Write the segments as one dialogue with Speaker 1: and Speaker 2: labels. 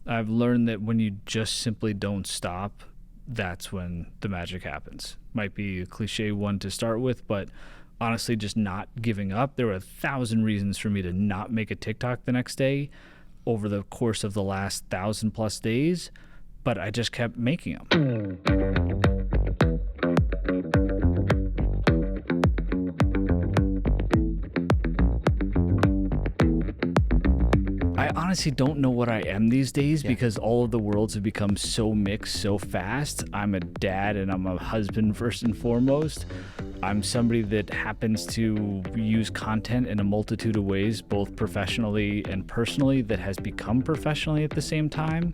Speaker 1: I've learned that when you just simply don't stop, that's when the magic happens. Might be a cliche one to start with, but honestly, just not giving up. There were 1,000 reasons for me to not make a TikTok the next day over the course of the last 1,000+ days, but I just kept making them. I honestly don't know what I am these days because all of the worlds have become so mixed so fast. I'm a dad and I'm a husband first and foremost. I'm somebody that happens to use content in a multitude of ways, both professionally and personally, that has become professionally at the same time.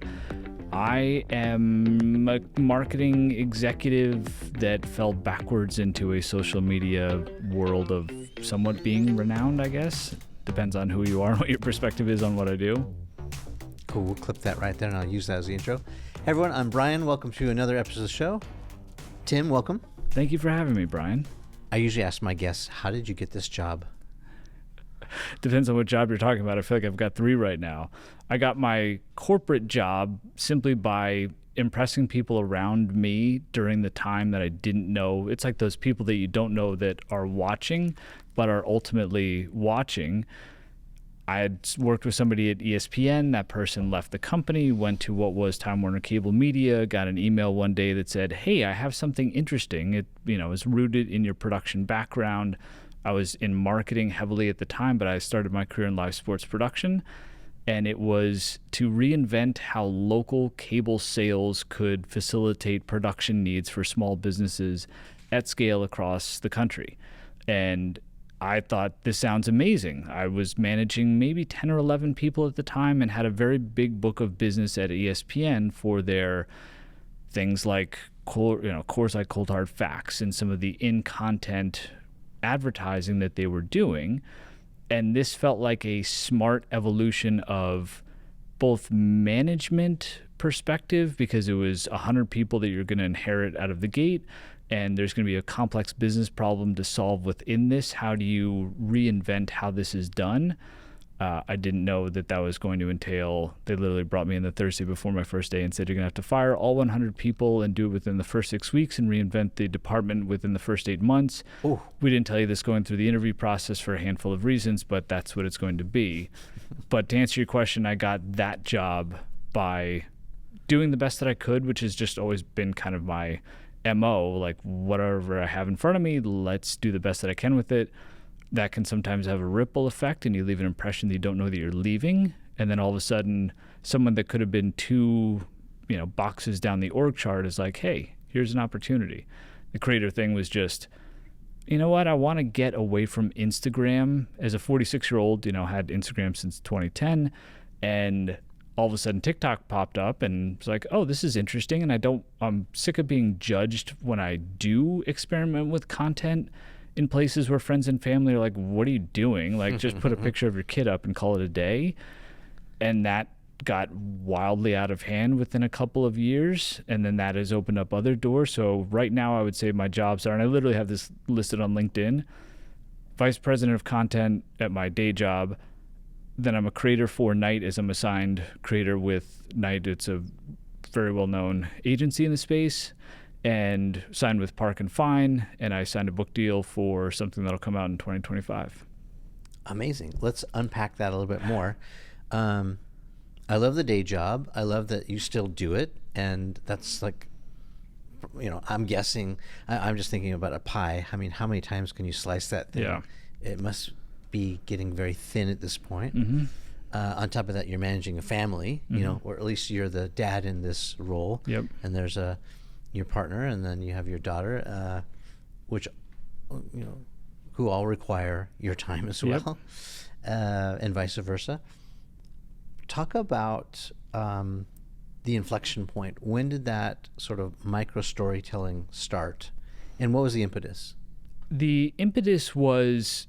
Speaker 1: I am a marketing executive that fell backwards into a social media world of somewhat being renowned, I guess. Depends on who you are and what your perspective is on what I do.
Speaker 2: Cool, we'll clip that right there and I'll use that as the intro. Hey everyone, I'm Brian. Welcome to another episode of the show. Tim, welcome.
Speaker 1: Thank you for having me, Brian.
Speaker 2: I usually ask my guests, how did you get this job?
Speaker 1: Depends on what job you're talking about. I feel like I've got 3 right now. I got my corporate job simply by impressing people around me during the time that I didn't know. It's like those people that you don't know that are watching, but are ultimately watching. I had worked with somebody at ESPN. That person left the company, went to what was Time Warner Cable Media, got an email one day that said, hey, I have something interesting. It is rooted in your production background. I was in marketing heavily at the time, but I started my career in live sports production. And it was to reinvent how local cable sales could facilitate production needs for small businesses at scale across the country. And I thought, this sounds amazing. I was managing maybe 10 or 11 people at the time and had a very big book of business at ESPN for their things like Coors Light Cold Hard Facts and some of the in-content advertising that they were doing. And this felt like a smart evolution of both management perspective, because it was 100 people that you're going to inherit out of the gate, and there's going to be a complex business problem to solve within this. How do you reinvent how this is done? I didn't know that was going to entail, they literally brought me in the Thursday before my first day and said, you're going to have to fire all 100 people and do it within the first 6 weeks and reinvent the department within the first 8 months. Ooh. We didn't tell you this going through the interview process for a handful of reasons, but that's what it's going to be. But to answer your question, I got that job by doing the best that I could, which has just always been kind of my MO, like whatever I have in front of me, let's do the best that I can with it. That can sometimes have a ripple effect and you leave an impression that you don't know that you're leaving. And then all of a sudden, someone that could have been 2, boxes down the org chart is like, hey, here's an opportunity. The creator thing was just, you know what? I want to get away from Instagram. As a 46-year-old, had Instagram since 2010. And all of a sudden TikTok popped up and it's like, oh, this is interesting. And I'm sick of being judged when I do experiment with content in places where friends and family are like, what are you doing? Like, just put a picture of your kid up and call it a day. And that got wildly out of hand within a couple of years. And then that has opened up other doors. So right now I would say my jobs are, and I literally have this listed on LinkedIn, vice president of content at my day job. Then I'm a creator for Knight as I'm assigned creator with Knight. It's a very well-known agency in the space. And signed with Park and Fine, and I signed a book deal for something that'll come out in 2025.
Speaker 2: Amazing. Let's unpack that a little bit more. I love the day job. I love that you still do it, and that's like, I'm guessing, I'm just thinking about a pie. I mean, how many times can you slice that thing?
Speaker 1: Yeah.
Speaker 2: It must be getting very thin at this point.
Speaker 1: Mm-hmm.
Speaker 2: On top of that, you're managing a family, or at least you're the dad in this role.
Speaker 1: Yep.
Speaker 2: And there's your partner, and then you have your daughter, which, who all require your time as well, and vice versa. Talk about the inflection point. When did that sort of micro storytelling start, and what was the impetus?
Speaker 1: The impetus was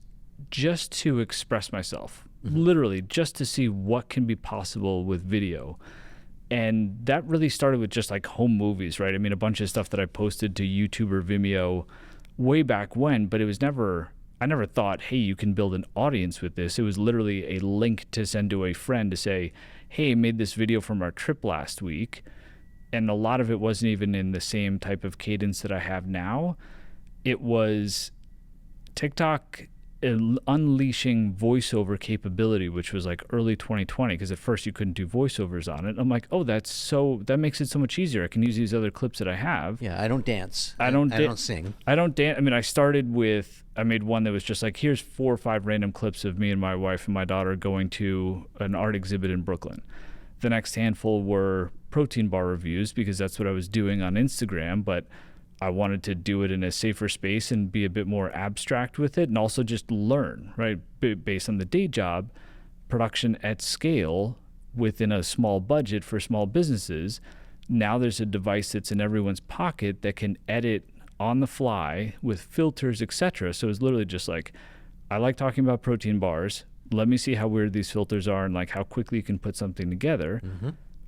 Speaker 1: just to express myself, literally just to see what can be possible with video. And that really started with just like home movies, right? I mean, a bunch of stuff that I posted to YouTube or Vimeo way back when, but it was I never thought, hey, you can build an audience with this. It was literally a link to send to a friend to say, hey, made this video from our trip last week. And a lot of it wasn't even in the same type of cadence that I have now. It was TikTok unleashing voiceover capability, which was like early 2020, because at first you couldn't do voiceovers on it. I'm like, oh, that makes it so much easier. I can use these other clips that I have.
Speaker 2: Yeah, I don't dance.
Speaker 1: I don't
Speaker 2: sing.
Speaker 1: I don't dance. I mean, I made one that was just like, here's 4 or 5 random clips of me and my wife and my daughter going to an art exhibit in Brooklyn. The next handful were protein bar reviews, because that's what I was doing on Instagram, but I wanted to do it in a safer space and be a bit more abstract with it, and also just learn, right? Based on the day job, production at scale within a small budget for small businesses. Now there's a device that's in everyone's pocket that can edit on the fly with filters, etc. So it's literally just like, I like talking about protein bars. Let me see how weird these filters are and like how quickly you can put something together.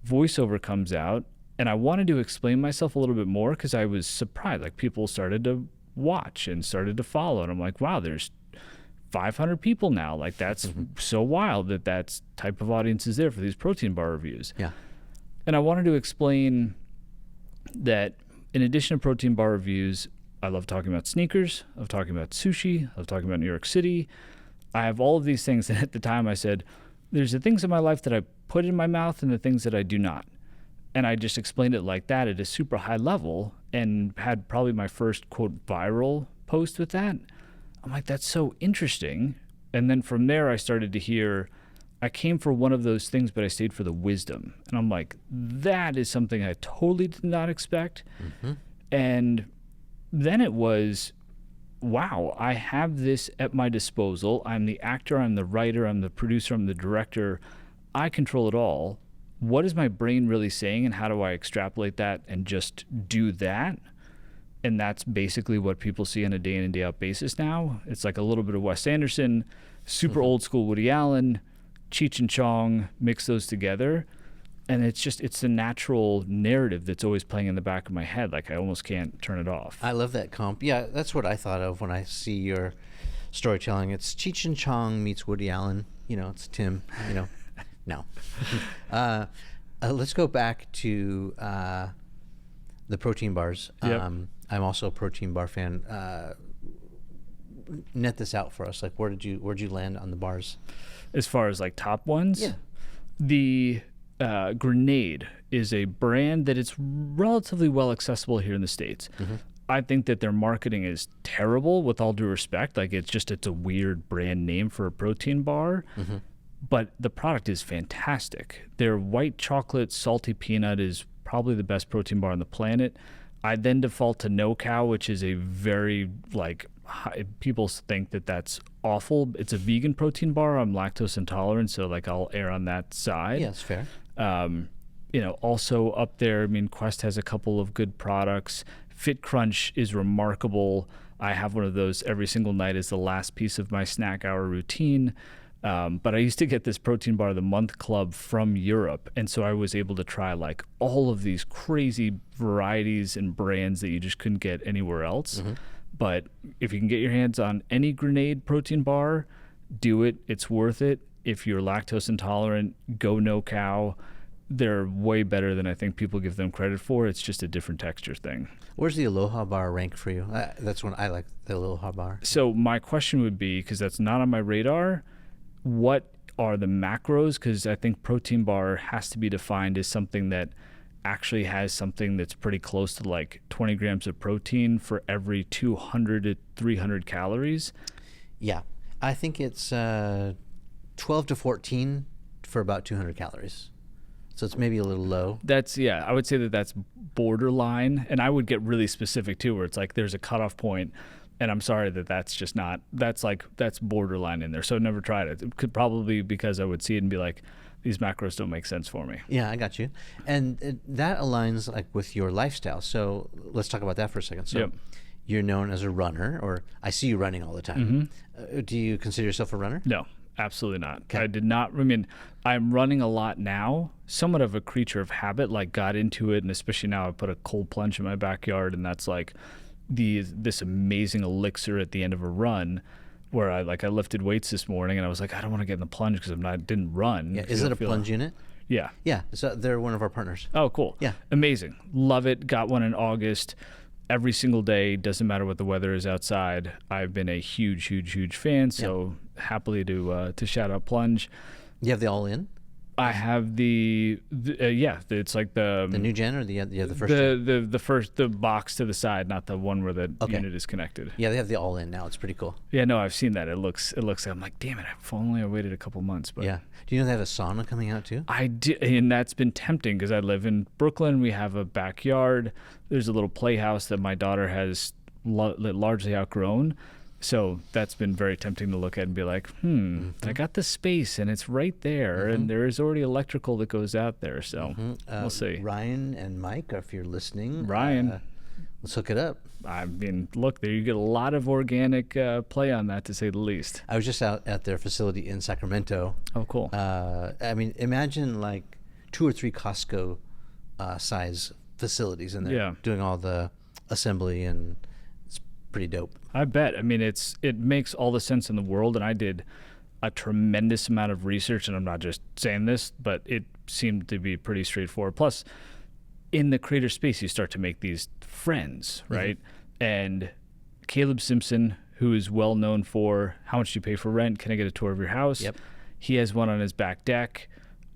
Speaker 1: Voiceover comes out. And I wanted to explain myself a little bit more, because I was surprised. Like, people started to watch and started to follow. And I'm like, wow, there's 500 people now. Like, that's so wild that type of audience is there for these protein bar reviews.
Speaker 2: Yeah.
Speaker 1: And I wanted to explain that in addition to protein bar reviews, I love talking about sneakers. I love talking about sushi. I love talking about New York City. I have all of these things. And at the time I said, there's the things in my life that I put in my mouth and the things that I do not. And I just explained it like that at a super high level, and had probably my first, quote, viral post with that. I'm like, that's so interesting. And then from there, I started to hear, I came for one of those things, but I stayed for the wisdom. And I'm like, that is something I totally did not expect. And then it was, wow, I have this at my disposal. I'm the actor, I'm the writer, I'm the producer, I'm the director. I control it all. What is my brain really saying, and how do I extrapolate that and just do that? And that's basically what people see on a day in and day out basis now. It's like a little bit of Wes Anderson, super old school Woody Allen, Cheech and Chong, mix those together. And it's the natural narrative that's always playing in the back of my head. Like, I almost can't turn it off.
Speaker 2: I love that comp. Yeah, that's what I thought of when I see your storytelling. It's Cheech and Chong meets Woody Allen. It's Tim, No. Let's go back to the protein bars.
Speaker 1: Yep.
Speaker 2: I'm also a protein bar fan. Net this out for us. Like, where'd you land on the bars?
Speaker 1: As far as like top ones?
Speaker 2: Yeah.
Speaker 1: The Grenade is a brand that it's relatively well accessible here in the States. I think that their marketing is terrible, with all due respect. Like, it's a weird brand name for a protein bar. But the product is fantastic. Their white chocolate salty peanut is probably the best protein bar on the planet. I then default to No Cow, which is a very, like, people think that that's awful. It's a vegan protein bar. I'm lactose intolerant, so like I'll err on that side.
Speaker 2: Yeah, it's fair.
Speaker 1: Also up there, I mean, Quest has a couple of good products. Fit Crunch is remarkable. I have one of those every single night as the last piece of my snack hour routine. But I used to get this protein bar of the month club from Europe. And so I was able to try like all of these crazy varieties and brands that you just couldn't get anywhere else. But if you can get your hands on any Grenade protein bar, do it. It's worth it. If you're lactose intolerant, go No Cow. They're way better than I think people give them credit for. It's just a different texture thing.
Speaker 2: Where's the Aloha bar rank for you? That's when I like the Aloha bar.
Speaker 1: So my question would be, because that's not on my radar, what are the macros? Because I think protein bar has to be defined as something that actually has something that's pretty close to like 20 grams of protein for every 200 to 300 calories.
Speaker 2: Yeah, I think it's 12 to 14 for about 200 calories. So it's maybe a little low.
Speaker 1: I would say that's borderline. And I would get really specific too, where it's like there's a cutoff point. And I'm sorry that's just not, that's borderline in there. So I've never tried it. It could probably because I would see it and be like, these macros don't make sense for me.
Speaker 2: Yeah, I got you. And that aligns like with your lifestyle. So let's talk about that for a second. So you're known as a runner, or I see you running all the time. Do you consider yourself a runner?
Speaker 1: No, absolutely not.
Speaker 2: Okay.
Speaker 1: I did not. I mean, I'm running a lot now, somewhat of a creature of habit, like got into it. And especially now I put a cold plunge in my backyard, and that's like this amazing elixir at the end of a run, where I lifted weights this morning and I was like, I don't want to get in the plunge because I didn't run.
Speaker 2: Yeah, is it a plunge unit?
Speaker 1: Yeah.
Speaker 2: Yeah, so they're one of our partners.
Speaker 1: Oh, cool.
Speaker 2: Yeah.
Speaker 1: Amazing. Love it. Got one in August. Every single day, doesn't matter what the weather is outside. I've been a huge fan. So happily to shout out Plunge.
Speaker 2: You have the all-in?
Speaker 1: I have it's like the
Speaker 2: new gen or the first gen?
Speaker 1: the box to the side, not the one where the unit is connected.
Speaker 2: Yeah, they have the all-in now. It's pretty cool.
Speaker 1: Yeah, no, I've seen that. It looks. I'm like, damn it! If only I waited a couple months. But
Speaker 2: yeah. Do you know they have a sauna coming out too?
Speaker 1: I did, and that's been tempting because I live in Brooklyn. We have a backyard. There's a little playhouse that my daughter has largely outgrown. So that's been very tempting to look at and be like, I got the space and it's right there, and there is already electrical that goes out there. So we'll see.
Speaker 2: Ryan and Mike, if you're listening,
Speaker 1: Ryan,
Speaker 2: let's hook it up.
Speaker 1: I mean, look, there you get a lot of organic play on that, to say the least.
Speaker 2: I was just out at their facility in Sacramento.
Speaker 1: Oh, cool.
Speaker 2: I mean, imagine like 2 or 3 Costco size facilities in there doing all the assembly, and it's pretty dope.
Speaker 1: I bet. I mean, it makes all the sense in the world, and I did a tremendous amount of research, and I'm not just saying this, but it seemed to be pretty straightforward. Plus, in the creator space, you start to make these friends, right? And Caleb Simpson, who is well known for how much do you pay for rent? Can I get a tour of your house?
Speaker 2: Yep.
Speaker 1: He has one on his back deck.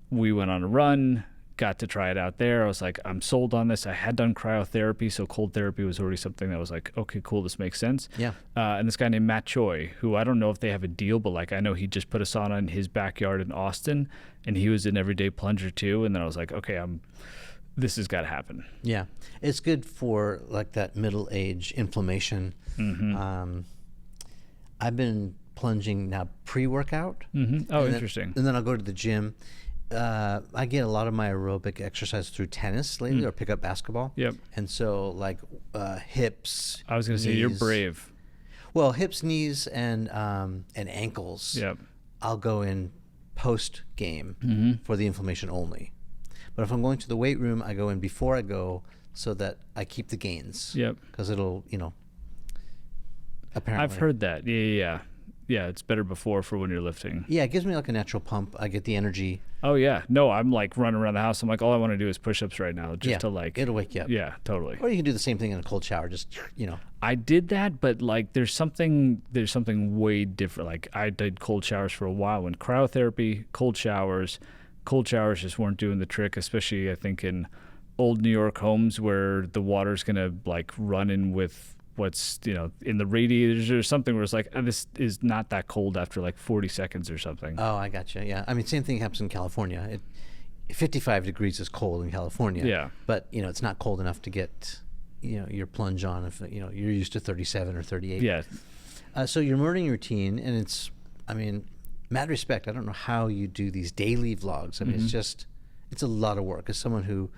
Speaker 1: We went on a run. Got to try it out there. I was like, I'm sold on this. I had done cryotherapy, so cold therapy was already something that was like, okay, cool, this makes sense.
Speaker 2: Yeah.
Speaker 1: And this guy named Matt Choi, who I don't know if they have a deal, but like I know he just put a sauna in his backyard in Austin, and he was an everyday plunger too. And then I was like, okay, this has got to happen.
Speaker 2: Yeah, it's good for like that middle age inflammation. I've been plunging now pre-workout.
Speaker 1: Oh, interesting.
Speaker 2: And then I'll go to the gym. I get a lot of my aerobic exercise through tennis lately, or pick up basketball.
Speaker 1: Yep.
Speaker 2: And so like hips.
Speaker 1: I was going to say, you're brave.
Speaker 2: Well, hips, knees, and ankles.
Speaker 1: Yep.
Speaker 2: I'll go in post game for the inflammation only. But if I'm going to the weight room, I go in before I go so that I keep the gains.
Speaker 1: Yep.
Speaker 2: Because it'll, apparently.
Speaker 1: I've heard that. Yeah. Yeah, it's better before for when you're lifting.
Speaker 2: Yeah, it gives me like a natural pump. I get the energy.
Speaker 1: Oh, yeah. No, I'm like running around the house. I'm like, all I want to do is push-ups right now just to like.
Speaker 2: It'll wake you up.
Speaker 1: Yeah, totally.
Speaker 2: Or you can do the same thing in a cold shower. Just,
Speaker 1: I did that, but like there's something way different. Like I did cold showers for a while. When cryotherapy, cold showers just weren't doing the trick, especially I think in old New York homes where the water's going to like run in with what's in the radiators or something, where it's like, this is not that cold after like 40 seconds or something.
Speaker 2: Oh, I gotcha. Yeah, I mean, same thing happens in California. 55 degrees is cold in California.
Speaker 1: Yeah,
Speaker 2: but it's not cold enough to get your plunge on if you're used to 37 or 38.
Speaker 1: Yeah.
Speaker 2: So your morning routine, and it's, I mean, mad respect. I don't know how you do these daily vlogs. I mean, it's a lot of work. As someone who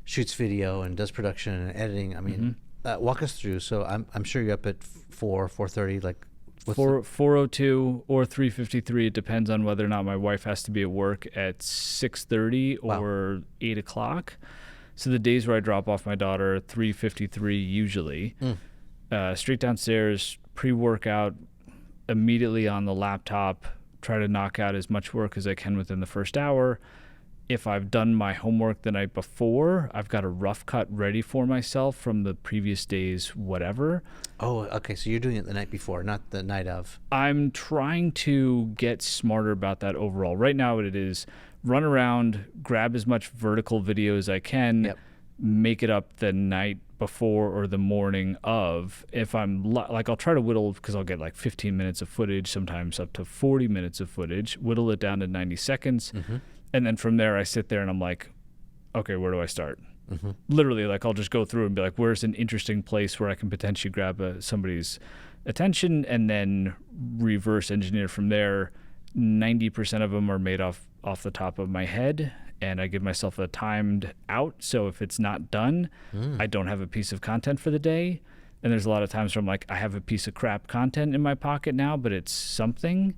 Speaker 2: shoots video and does production and editing, I mean. Walk us through. So I'm sure you're up at 4:30, like
Speaker 1: 4:02 or 3:53. It depends on whether or not my wife has to be at work at 6:30 or 8 o'clock. So the days where I drop off my daughter, 3:53 usually. Straight downstairs, pre-workout, immediately on the laptop. Try to knock out as much work as I can within the first hour. If I've done my homework the night before, I've got a rough cut ready for myself from the previous day's whatever.
Speaker 2: Oh, okay. So you're doing it the night before, not the night of.
Speaker 1: I'm trying to get smarter about that overall. Right now, what it is, run around, grab as much vertical video as I can, make it up the night before or the morning of. If I'm like, I'll try to whittle, because I'll get like 15 minutes of footage, sometimes up to 40 minutes of footage, whittle it down to 90 seconds. And then from there, I sit there and I'm like, okay, where do I start? Literally, like I'll just go through and be like, where's an interesting place where I can potentially grab somebody's attention, and then reverse engineer from there. 90% of them are made off the top of my head, and I give myself a timed out. So if it's not done, I don't have a piece of content for the day. And there's a lot of times where I'm like, I have a piece of crap content in my pocket now, but it's something.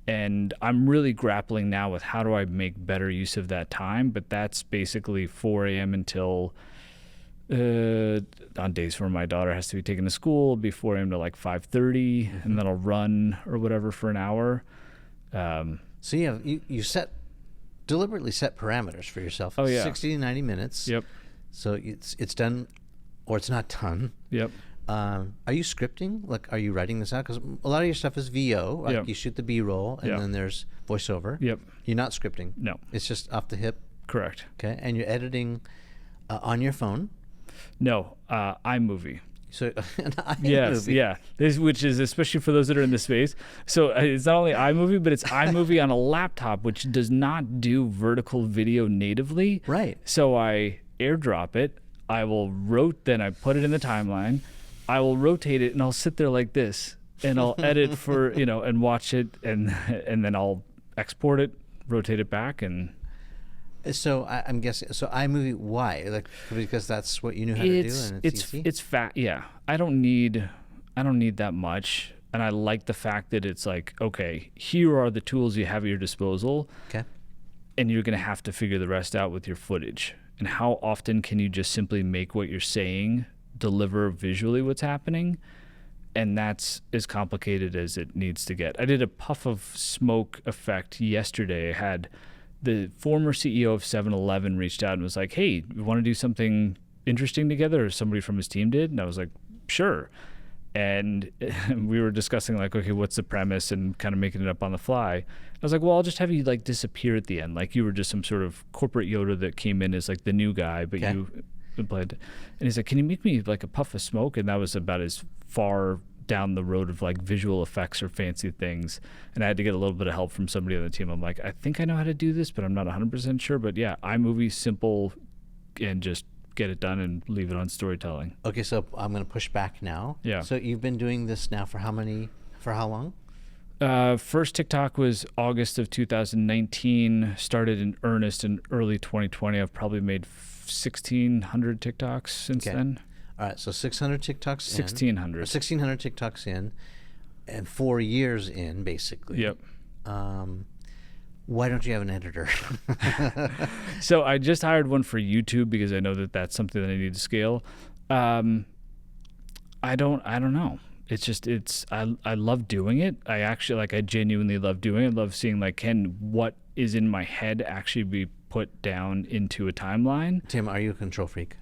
Speaker 1: And I'm really grappling now with how do I make better use of that time. But that's basically 4 a.m. until on days where my daughter has to be taken to school, be 4 a.m. to like 5:30, and then I'll run or whatever for an hour.
Speaker 2: So you set deliberately set parameters for yourself.
Speaker 1: Oh, yeah.
Speaker 2: 60 to 90 minutes.
Speaker 1: Yep.
Speaker 2: So it's done, or it's not done.
Speaker 1: Yep.
Speaker 2: Are you scripting? Like, are you writing this out? Because a lot of your stuff is VO. Like,
Speaker 1: Yep.
Speaker 2: you shoot the B-roll, and
Speaker 1: Yep.
Speaker 2: then there's voiceover.
Speaker 1: Yep.
Speaker 2: You're not scripting.
Speaker 1: No.
Speaker 2: It's just off the hip.
Speaker 1: Correct.
Speaker 2: Okay. And you're editing on your phone.
Speaker 1: No. iMovie.
Speaker 2: So
Speaker 1: Yes, yeah. Which is especially for those that are in the space. So it's not only iMovie, but it's iMovie on a laptop, which does not do vertical video natively.
Speaker 2: Right.
Speaker 1: So I airdrop it. I will then I put it in the timeline. I will rotate it, and I'll sit there like this, and I'll edit for and watch it, and then I'll export it, rotate it back, and.
Speaker 2: So I'm guessing. So iMovie, why? Like, because that's what you knew how to do, and it's easy?
Speaker 1: It's fat. Yeah, I don't need that much, and I like the fact that it's like, okay, here are the tools you have at your disposal.
Speaker 2: Okay. And
Speaker 1: you're gonna have to figure the rest out with your footage. And how often can you just simply make what you're saying deliver visually what's happening? And that's as complicated as it needs to get. I did a puff of smoke effect yesterday. I had the former CEO of 7-Eleven reached out and was like, hey, you want to do something interesting together? Or somebody from his team did. And I was like, sure. And we were discussing like, okay, what's the premise, and kind of making it up on the fly. I was like, well, I'll just have you like disappear at the end. Like you were just some sort of corporate Yoda that came in as like the new guy, but you played. And he's like, can you make me like a puff of smoke? And that was about as far down the road of like visual effects or fancy things. And I had to get a little bit of help from somebody on the team. I'm like, I think I know how to do this, but I'm not 100% sure. But yeah, iMovie, simple, and just get it done and leave it on storytelling.
Speaker 2: Okay, so I'm going to push back now.
Speaker 1: Yeah.
Speaker 2: So you've been doing this now for how long?
Speaker 1: First TikTok was August of 2019. Started in earnest in early 2020. I've probably made 1,600 TikToks since then.
Speaker 2: All right, so 600 TikToks
Speaker 1: 1,600.
Speaker 2: 1,600 TikToks in, and 4 years in, basically.
Speaker 1: Yep.
Speaker 2: Why don't you have an editor?
Speaker 1: So I just hired one for YouTube because I know that that's something that I need to scale. I don't know. It's just I love doing it. I genuinely love doing it. I love seeing like, can what is in my head actually be put down into a timeline?
Speaker 2: Tim, are you a control freak?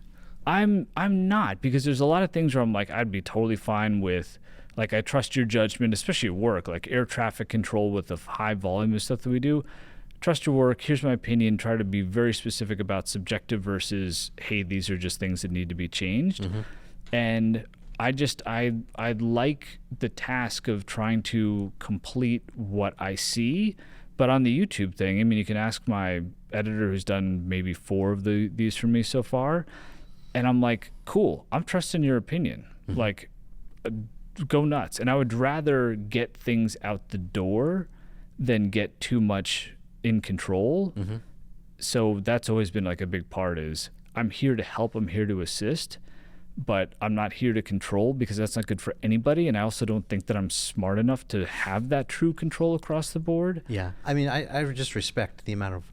Speaker 1: I'm not, because there's a lot of things where I'm like, I'd be totally fine with, like, I trust your judgment, especially at work, like air traffic control with the high volume of stuff that we do. Trust your work. Here's my opinion. Try to be very specific about subjective versus, hey, these are just things that need to be changed. Mm-hmm. And I like the task of trying to complete what I see. But on the YouTube thing, I mean, you can ask my editor who's done maybe 4 of these for me so far. And I'm like, cool, I'm trusting your opinion. Mm-hmm. Like, go nuts. And I would rather get things out the door than get too much in control. Mm-hmm. So that's always been like a big part is I'm here to help, I'm here to assist, but I'm not here to control, because that's not good for anybody. And I also don't think that I'm smart enough to have that true control across the board.
Speaker 2: Yeah. I mean, I just respect the amount of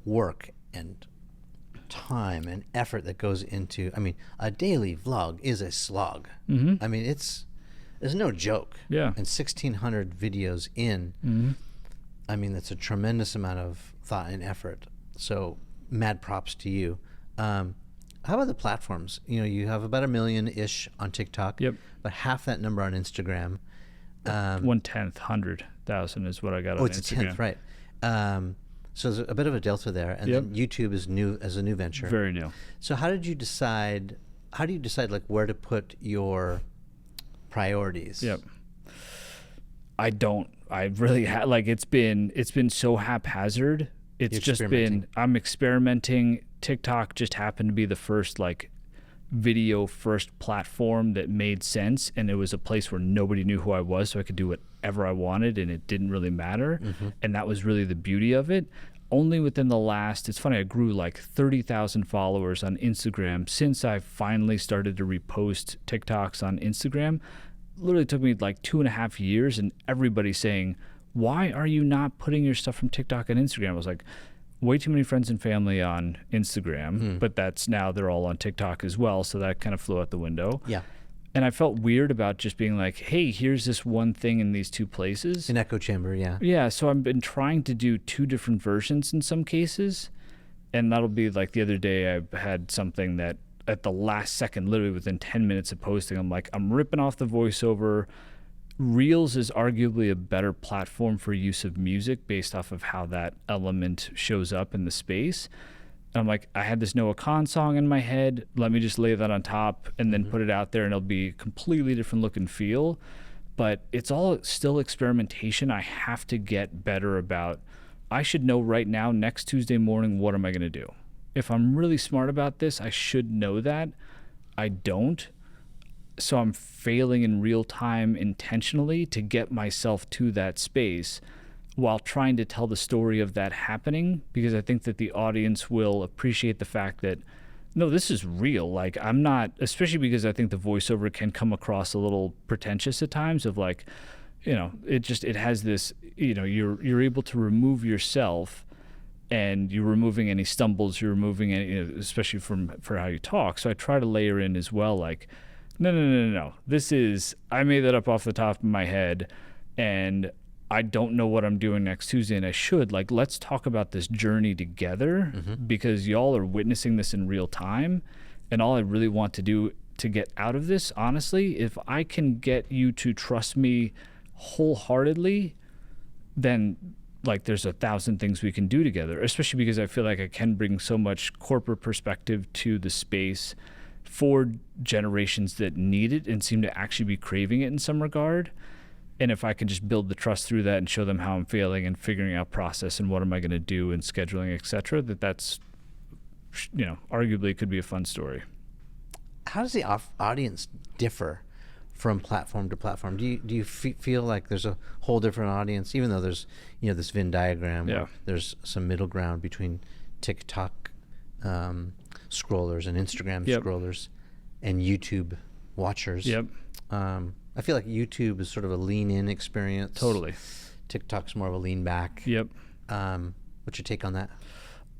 Speaker 2: work and time and effort that goes into, I mean, a daily vlog is a slog. Mm-hmm. I mean, it's no joke.
Speaker 1: Yeah.
Speaker 2: And 1,600 videos in, mm-hmm. I mean, that's a tremendous amount of thought and effort. So mad props to you. How about the platforms? You know, you have about 1 million-ish on TikTok.
Speaker 1: Yep.
Speaker 2: But half that number on Instagram.
Speaker 1: 1/10,100,000 is what I got on Instagram.
Speaker 2: Oh, it's a tenth, right. So there's a bit of a delta there, and then YouTube is new as a new venture.
Speaker 1: Very new.
Speaker 2: So how do you decide like where to put your priorities?
Speaker 1: Yep. I really like it's been so haphazard. It's just been, I'm experimenting. TikTok just happened to be the first like video first platform that made sense, and it was a place where nobody knew who I was, so I could do whatever I wanted and it didn't really matter. Mm-hmm. And that was really the beauty of it. Only within the last, it's funny, I grew like 30,000 followers on Instagram since I finally started to repost TikToks on Instagram. Literally took me like 2.5 years, and everybody saying, why are you not putting your stuff from TikTok on Instagram? I was like, way too many friends and family on Instagram, but that's now they're all on TikTok as well, so that kind of flew out the window.
Speaker 2: Yeah.
Speaker 1: And I felt weird about just being like, hey, here's this one thing in these two places.
Speaker 2: An echo chamber, yeah.
Speaker 1: Yeah, so I've been trying to do two different versions in some cases. And that'll be like the other day I had something that at the last second, literally within 10 minutes of posting, I'm like, I'm ripping off the voiceover. Reels is arguably a better platform for use of music based off of how that element shows up in the space. And I'm like, I had this Noah Khan song in my head. Let me just lay that on top and then put it out there, and it'll be a completely different look and feel. But it's all still experimentation. I have to get better about, I should know right now, next Tuesday morning, what am I going to do? If I'm really smart about this, I should know that. I don't. So I'm failing in real time intentionally to get myself to that space while trying to tell the story of that happening, because I think that the audience will appreciate the fact that, no, this is real. Like, I'm not, especially because I think the voiceover can come across a little pretentious at times of like, you know, it has this, you know, you're able to remove yourself, and you're removing any stumbles, you're removing any, you know, especially for how you talk. So I try to layer in as well, like, no. This is, I made that up off the top of my head, and I don't know what I'm doing next Tuesday, and I should. Like, let's talk about this journey together, because y'all are witnessing this in real time. And all I really want to do to get out of this, honestly, if I can get you to trust me wholeheartedly, then like there's 1,000 things we can do together, especially because I feel like I can bring so much corporate perspective to the space for generations that need it and seem to actually be craving it in some regard. And if I can just build the trust through that and show them how I'm failing and figuring out process and what am I going to do and scheduling, et cetera, that's, you know, arguably could be a fun story.
Speaker 2: How does the audience differ from platform to platform? Do you feel like there's a whole different audience, even though there's, you know, this Venn diagram where there's some middle ground between TikTok scrollers and Instagram scrollers and YouTube watchers? I feel like YouTube is sort of a lean-in experience.
Speaker 1: Totally.
Speaker 2: TikTok's more of a lean-back. What's your take on that?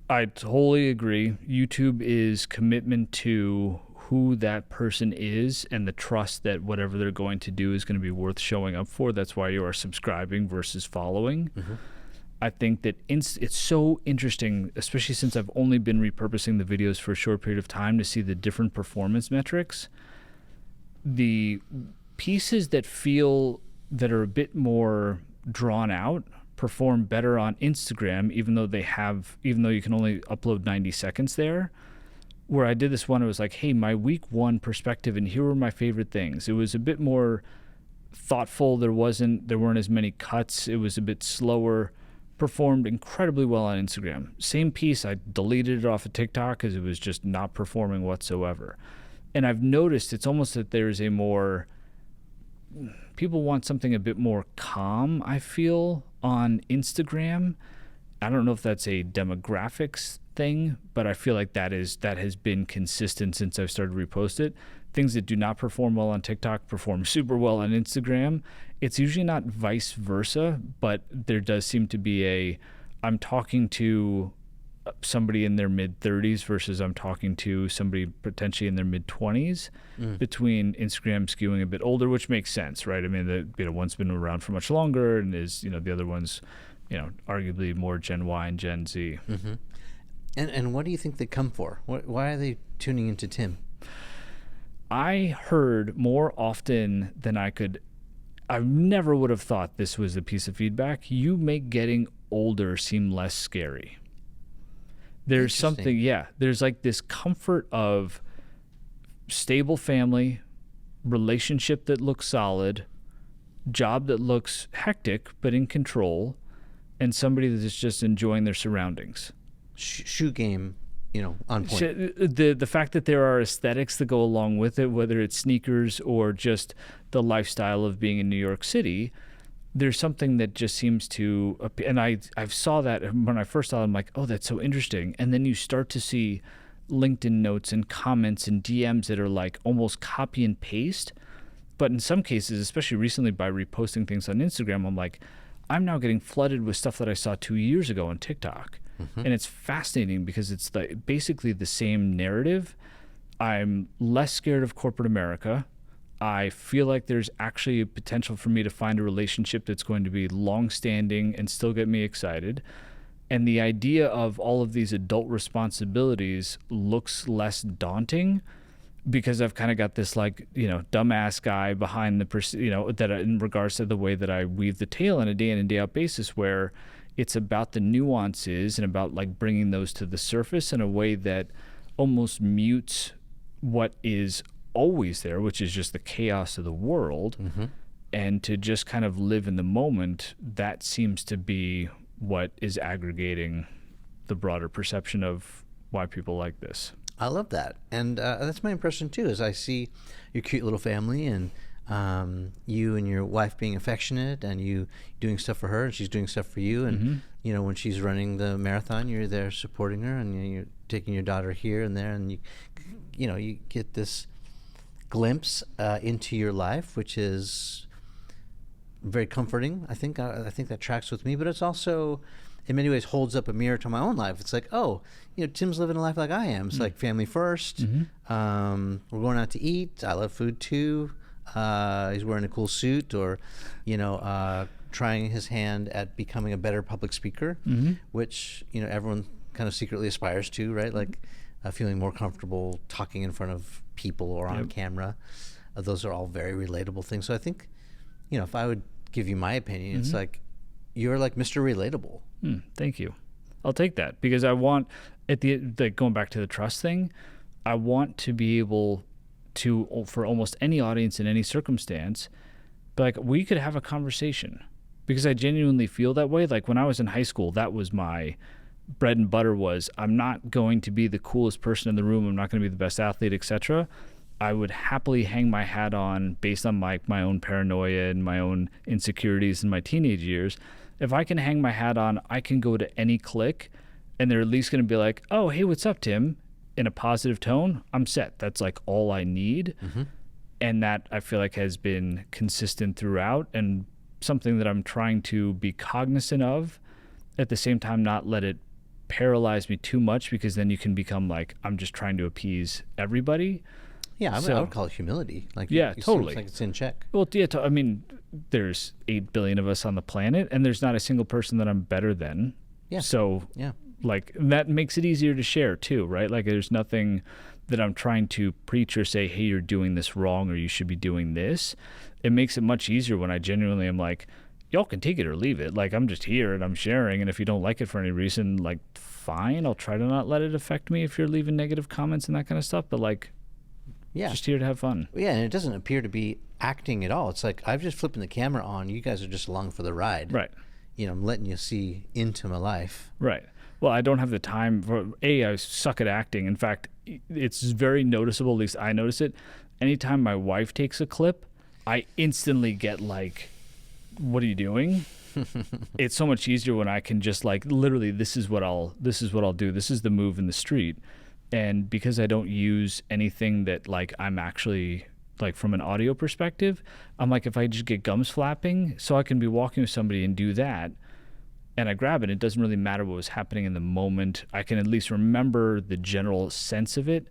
Speaker 1: I totally agree. YouTube is commitment to who that person is and the trust that whatever they're going to do is going to be worth showing up for. That's why you are subscribing versus following. I think that it's so interesting, especially since I've only been repurposing the videos for a short period of time, to see the different performance metrics. The pieces that are a bit more drawn out perform better on Instagram, even though you can only upload 90 seconds there. Where I did this one, it was like, hey, my week one perspective, and here were my favorite things. It was a bit more thoughtful. There weren't as many cuts. It was a bit slower. Performed incredibly well on Instagram. Same piece, I deleted it off of TikTok because it was just not performing whatsoever. And I've noticed it's almost that there's people want something a bit more calm, I feel, on Instagram. I don't know if that's a demographics thing, but I feel like that has been consistent since I've started to repost it. Things that do not perform well on TikTok perform super well on Instagram. It's usually not vice versa, but there does seem to be I'm talking to somebody in their mid-30s versus I'm talking to somebody potentially in their mid-20s, between Instagram skewing a bit older, which makes sense, right? I mean, one's been around for much longer and is, the other one's, arguably more Gen Y and Gen Z.
Speaker 2: And what do you think they come for? Why are they tuning into Timm?
Speaker 1: I heard more often than I never would have thought this was a piece of feedback. You make getting older seem less scary. There's something, there's like this comfort of stable family, relationship that looks solid, job that looks hectic but in control, and somebody that is just enjoying their surroundings.
Speaker 2: Shoe game, on point.
Speaker 1: The fact that there are aesthetics that go along with it, whether it's sneakers or just the lifestyle of being in New York City, there's something that just seems to, and I saw that when I first saw it, I'm like, oh, that's so interesting. And then you start to see LinkedIn notes and comments and DMs that are like almost copy and paste. But in some cases, especially recently by reposting things on Instagram, I'm like, I'm now getting flooded with stuff that I saw 2 years ago on TikTok. And it's fascinating because it's basically the same narrative. I'm less scared of corporate America. I feel like there's actually a potential for me to find a relationship that's going to be long-standing and still get me excited. And the idea of all of these adult responsibilities looks less daunting because I've kind of got this like, dumbass guy behind that in regards to the way that I weave the tale on a day in and day out basis, where it's about the nuances and about like bringing those to the surface in a way that almost mutes what is always there, which is just the chaos of the world. And to just kind of live in the moment, that seems to be what is aggregating the broader perception of why people like this.
Speaker 2: I love that. And that's my impression too, is I see your cute little family, and you and your wife being affectionate, and you doing stuff for her and she's doing stuff for you. And, when she's running the marathon, you're there supporting her, and you're taking your daughter here and there. And you get this glimpse into your life, which is very comforting. I think that tracks with me, but it's also in many ways holds up a mirror to my own life. It's like, oh, Tim's living a life like I am. It's like family first. We're going out to eat. I love food too. He's wearing a cool suit, or trying his hand at becoming a better public speaker, which everyone kind of secretly aspires to, right? Like feeling more comfortable talking in front of people or on camera. Those are all very relatable things. So I think, if I would give you my opinion, it's like you're like Mr. Relatable.
Speaker 1: Thank you. I'll take that, because I want, going back to the trust thing, I want to be able to, for almost any audience in any circumstance, but like we could have a conversation, because I genuinely feel that way. Like when I was in high school, that was my bread and butter, was I'm not going to be the coolest person in the room. I'm not going to be the best athlete, etc. I would happily hang my hat on, based on my own paranoia and my own insecurities in my teenage years. If I can hang my hat on, I can go to any clique and they're at least going to be like, oh, hey, what's up, Tim? In a positive tone, I'm set. That's like all I need. And that I feel like has been consistent throughout, and something that I'm trying to be cognizant of, at the same time not let it paralyze me too much, because then you can become like, I'm just trying to appease everybody.
Speaker 2: Yeah, I would call it humility. Like,
Speaker 1: yeah, totally.
Speaker 2: Seems like it's in check.
Speaker 1: Well, yeah, I mean, there's 8 billion of us on the planet, and there's not a single person that I'm better than.
Speaker 2: Yeah.
Speaker 1: So, like, that makes it easier to share too, right? Like, there's nothing that I'm trying to preach or say, hey, you're doing this wrong, or you should be doing this. It makes it much easier when I genuinely am like, y'all can take it or leave it. Like, I'm just here and I'm sharing, and if you don't like it for any reason, like, fine. I'll try to not let it affect me if you're leaving negative comments and that kind of stuff. But like, just here to have fun.
Speaker 2: Yeah, and it doesn't appear to be acting at all. It's like, I've just flipping the camera on. You guys are just along for the ride.
Speaker 1: Right.
Speaker 2: I'm letting you see into my life.
Speaker 1: Right. Well, I don't have the time for, I suck at acting. In fact, it's very noticeable, at least I notice it. Anytime my wife takes a clip, I instantly get like, what are you doing? It's so much easier when I can just like, literally, this is what I'll do. This is the move in the street. And because I don't use anything that like I'm actually like from an audio perspective, I'm like, if I just get gums flapping, so I can be walking with somebody and do that, and I grab it, it doesn't really matter what was happening in the moment. I can at least remember the general sense of it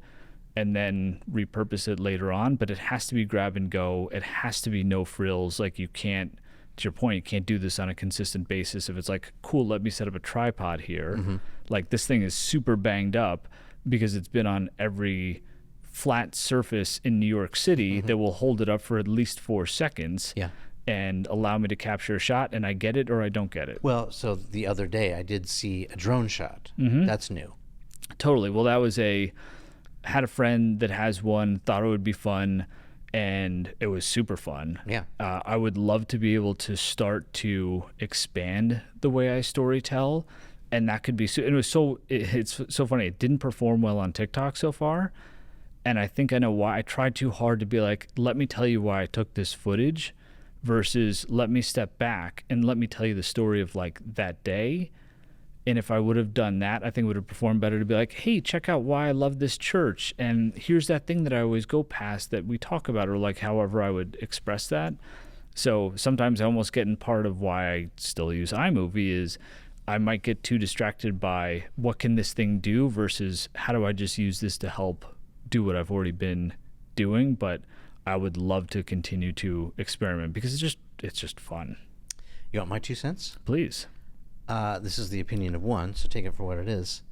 Speaker 1: and then repurpose it later on, but it has to be grab and go. It has to be no frills. Like, you can't, to your point, you can't do this on a consistent basis. If it's like, cool, let me set up a tripod here. Like, this thing is super banged up because it's been on every flat surface in New York City that will hold it up for at least 4 seconds and allow me to capture a shot, and I get it or I don't get it.
Speaker 2: Well, so the other day I did see a drone shot. That's new.
Speaker 1: Totally. Well, that was had a friend that has one, thought it would be fun, and it was super fun.
Speaker 2: Yeah.
Speaker 1: I would love to be able to start to expand the way I storytell, and that could be it's so funny. It didn't perform well on TikTok so far, and I think I know why. I tried too hard to be like, let me tell you why I took this footage, versus let me step back and let me tell you the story of like that day. And if I would have done that, I think it would have performed better to be like, hey, check out why I love this church, and here's that thing that I always go past that we talk about, or like however I would express that. So sometimes I almost get in part of why I still use iMovie is I might get too distracted by what can this thing do versus how do I just use this to help do what I've already been doing. But I would love to continue to experiment because it's just fun.
Speaker 2: You want my 2 cents?
Speaker 1: Please.
Speaker 2: This is the opinion of one, so take it for what it is.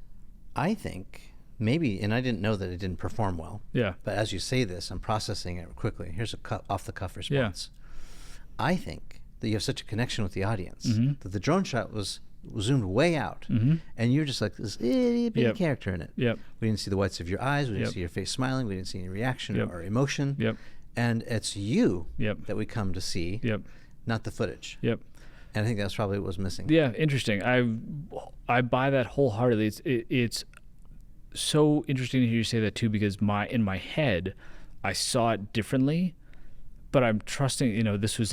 Speaker 2: I think maybe, and I didn't know that it didn't perform well.
Speaker 1: Yeah.
Speaker 2: But as you say this, I'm processing it quickly. Here's a off-the-cuff response. Yeah. I think that you have such a connection with the audience that the drone shot was zoomed way out, and you're just like this itty bitty character in it.
Speaker 1: Yep.
Speaker 2: We didn't see the whites of your eyes. We didn't see your face smiling. We didn't see any reaction or emotion.
Speaker 1: Yep.
Speaker 2: And it's you that we come to see, not the footage.
Speaker 1: Yep.
Speaker 2: And I think that's probably what was missing.
Speaker 1: Yeah, interesting. I buy that wholeheartedly. It's so interesting to hear you say that too, because in my head, I saw it differently, but I'm trusting. This was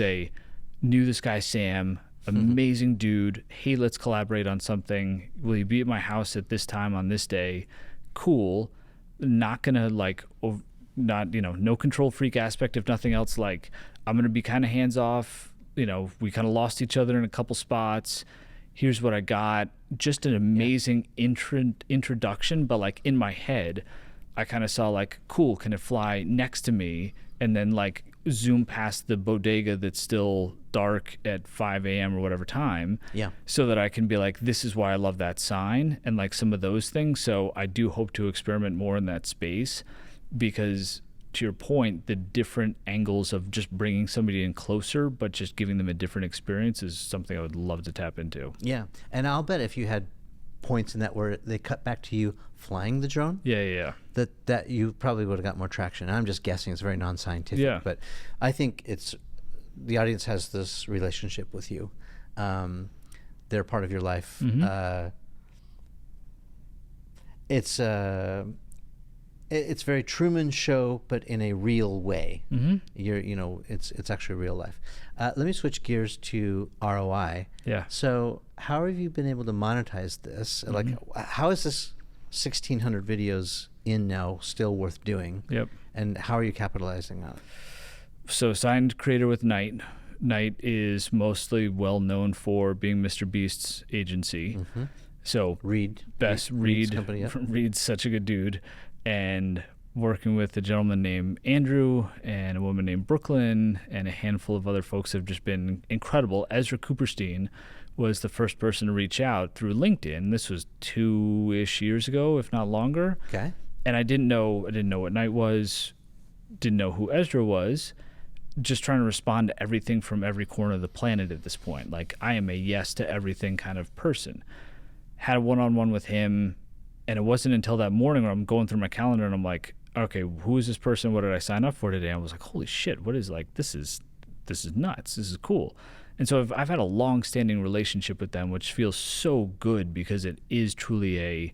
Speaker 1: knew this guy Sam, amazing dude. Hey, let's collaborate on something. Will you be at my house at this time on this day? Cool. Not gonna no control freak aspect, if nothing else. Like, I'm gonna be kind of hands off. We kind of lost each other in a couple spots. Here's what I got. Just an amazing introduction, but like in my head, I kind of saw like, cool, can it fly next to me? And then like zoom past the bodega that's still dark at 5 a.m. or whatever time. Yeah. So that I can be like, this is why I love that sign and like some of those things. So I do hope to experiment more in that space because, to your point, the different angles of just bringing somebody in closer, but just giving them a different experience is something I would love to tap into.
Speaker 2: Yeah. And I'll bet if you had points in that where they cut back to you flying the drone, that you probably would have got more traction. I'm just guessing. It's very non-scientific, but I think the audience has this relationship with you. They're part of your life. It's very Truman Show, but in a real way. It's actually real life. Let me switch gears to ROI. Yeah. So how have you been able to monetize this? Like, how is this 1,600 videos in now still worth doing? Yep. And how are you capitalizing on it?
Speaker 1: So signed creator with Knight. Knight is mostly well known for being Mr. Beast's agency. So Reed's company, Reed's such a good dude. And working with a gentleman named Andrew and a woman named Brooklyn and a handful of other folks have just been incredible. Ezra Cooperstein was the first person to reach out through LinkedIn. This was 2-ish years ago, if not longer. Okay. And I didn't know what Knight was, didn't know who Ezra was, just trying to respond to everything from every corner of the planet at this point. Like, I am a yes to everything kind of person. Had a one-on-one with him. And it wasn't until that morning where I'm going through my calendar and I'm like, okay, who is this person? What did I sign up for today? And I was like, holy shit, what is this is nuts. This is cool. And so I've had a long-standing relationship with them, which feels so good because it is truly